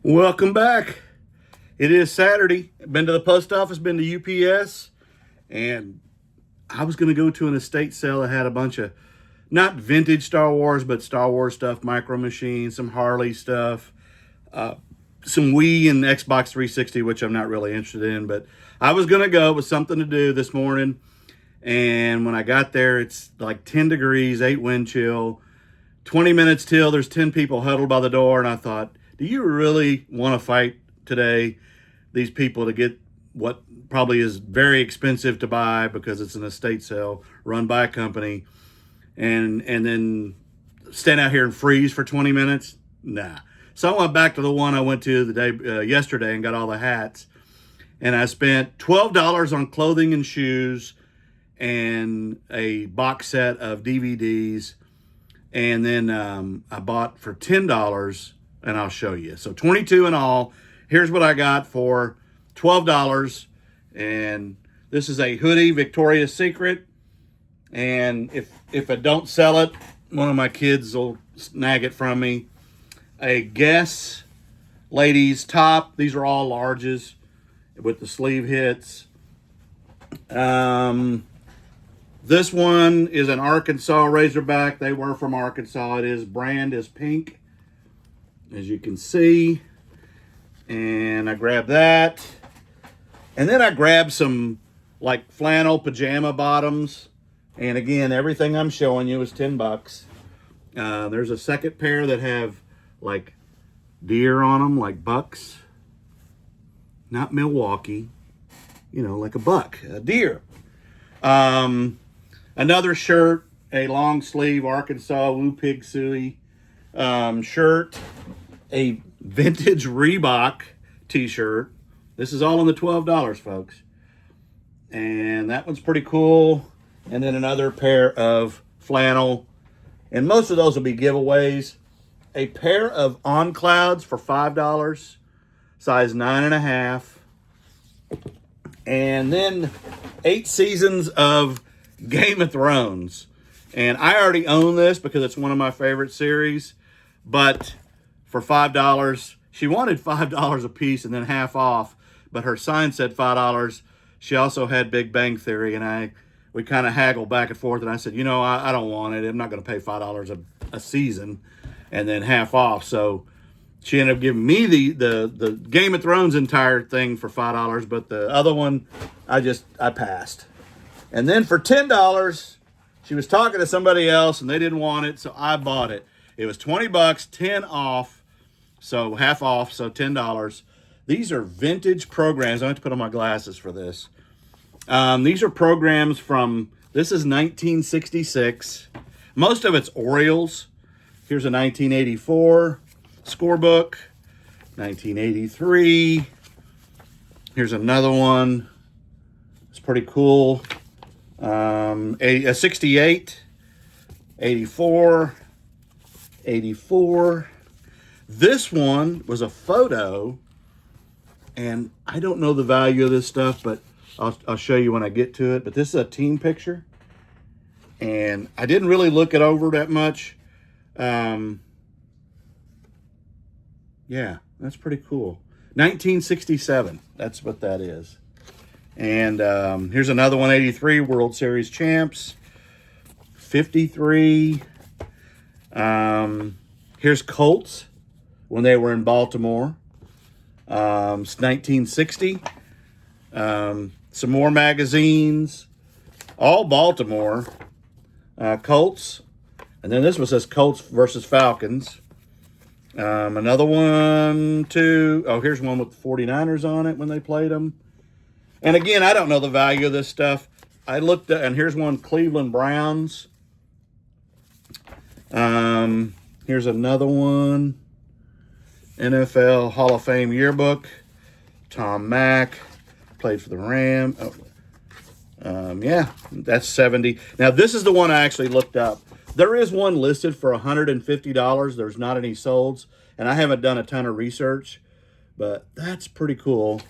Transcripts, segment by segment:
Welcome back. It is Saturday. Been to the post office, been to UPS, and I was going to go to an estate sale that had a bunch of not vintage Star Wars, but Star Wars stuff, Micro Machines, some Harley stuff, some Wii and Xbox 360, which I'm not really interested in, but I was going to go with something to do this morning. And when I got there, it's like 10 degrees, 8 wind chill, 20 minutes till there's 10 people huddled by the door. And I thought, do you really want to fight today these people to get what probably is very expensive to buy because it's an estate sale run by a company, and then stand out here and freeze for 20 minutes? Nah. So I went back to the one I went to the day yesterday and got all the hats, and I spent $12 on clothing and shoes and a box set of DVDs, and then I bought for $10, and I'll show you. So 22 in all. Here's what I got for $12, and this is a hoodie, Victoria's Secret. And if I don't sell it, one of my kids will snag it from me. A Guess ladies top. These are all larges with the sleeve hits. This one is an Arkansas Razorback. They were from Arkansas. Brand is pink, as you can see. And I grabbed that. And then I grabbed some like flannel pajama bottoms. And again, everything I'm showing you is $10. There's a second pair that have like deer on them, like bucks. Not Milwaukee. Like a buck, a deer. Another shirt, a long sleeve Arkansas Woo Pig Suey shirt, a vintage Reebok t-shirt. This is all on the $12, folks. And that one's pretty cool. And then another pair of flannel. And most of those will be giveaways. A pair of On Clouds for $5, size 9.5. And then 8 seasons of Game of Thrones. And I already own this because it's one of my favorite series. But for $5, she wanted $5 a piece and then half off. But her sign said $5. She also had Big Bang Theory, and we kind of haggled back and forth. And I said, I don't want it. I'm not going to pay $5 a season and then half off. So she ended up giving me the Game of Thrones entire thing for $5, but the other one, I passed. And then for $10, she was talking to somebody else, and they didn't want it, so I bought it. It was $20, 10 off, so half off, so $10. These are vintage programs. I have to put on my glasses for this. These are programs this is 1966. Most of it's Orioles. Here's a 1984 scorebook, 1983. Here's another one. It's pretty cool. A 68, 84, 84. This one was a photo, and I don't know the value of this stuff, but I'll show you when I get to it. But this is a team picture, and I didn't really look it over that much. Yeah, that's pretty cool. 1967, that's what that is. And here's another one, 83, World Series champs. 53. Here's Colts when they were in Baltimore. It's 1960. Some more magazines. All Baltimore. Colts. And then this one says Colts versus Falcons. Another one, two. Oh, here's one with the 49ers on it when they played them. And again, I don't know the value of this stuff. I looked at, and here's one, Cleveland Browns. Here's another one, NFL Hall of Fame yearbook. Tom Mack played for the Rams. Yeah, that's 70. Now, this is the one I actually looked up. There is one listed for $150. There's not any solds, and I haven't done a ton of research, but that's pretty cool.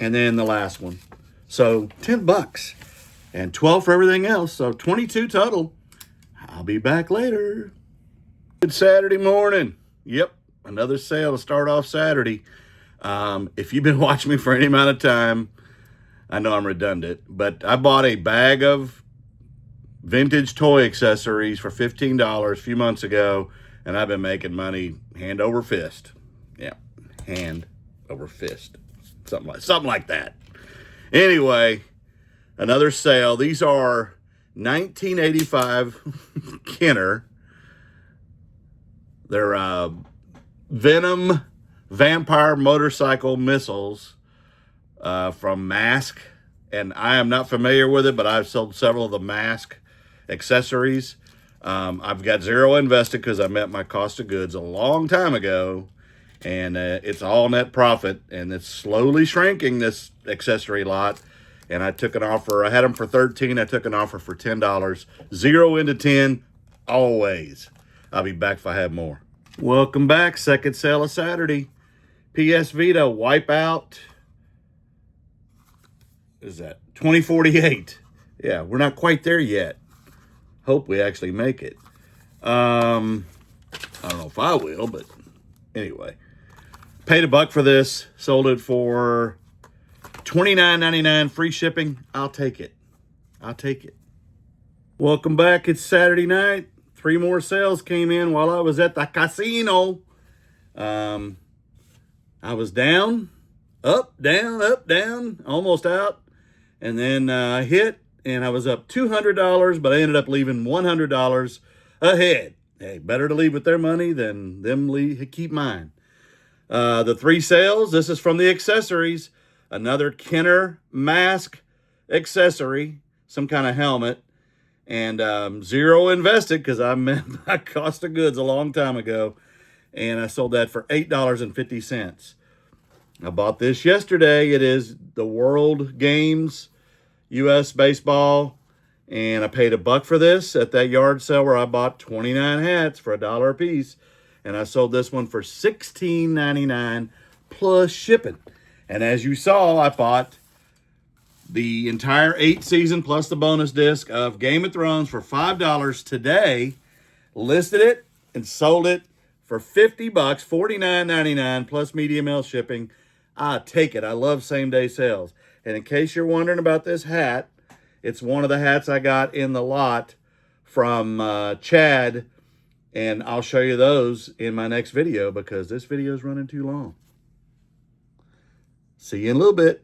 And then the last one. So $10 and $12 for everything else. So 22 total. I'll be back later. Good Saturday morning. Yep. another sale to start off Saturday. If you've been watching me for any amount of time, I know I'm redundant, but I bought a bag of vintage toy accessories for $15 a few months ago, and I've been making money hand over fist. Yeah, hand over fist. Something like that. Anyway, another sale. These are 1985 Kenner. They're Venom vampire motorcycle missiles from Mask. And I am not familiar with it, but I've sold several of the Mask accessories. I've got zero invested because I met my cost of goods a long time ago. And it's all net profit, and it's slowly shrinking, this accessory lot. And I took an offer. I had them for $13. I took an offer for $10. 0 into 10, always. I'll be back if I have more. Welcome back. Second sale of Saturday. PS Vita Wipeout. What is that? 2048. Yeah, we're not quite there yet. Hope we actually make it. I don't know if I will, but anyway. Paid $1 for this. Sold it for $29.99. Free shipping. I'll take it. I'll take it. Welcome back. It's Saturday night. 3 more sales came in while I was at the casino. I was down, up, down, almost out. And then I hit, and I was up $200, but I ended up leaving $100 ahead. Hey, better to leave with their money than them keep mine. The 3 sales, this is from the accessories. Another Kenner Mask accessory, some kind of helmet. And 0 invested because I met my cost of goods a long time ago. And I sold that for $8.50. I bought this yesterday. It is the World Games U.S. Baseball. And I paid $1 for this at that yard sale where I bought 29 hats for $1 a piece. And I sold this one for $16.99 plus shipping. And as you saw, I bought the entire 8th season plus the bonus disc of Game of Thrones for $5 today. Listed it and sold it for $50, $49.99 plus media mail shipping. I take it. I love same-day sales. And in case you're wondering about this hat, it's one of the hats I got in the lot from Chad. And I'll show you those in my next video because this video is running too long. See you in a little bit.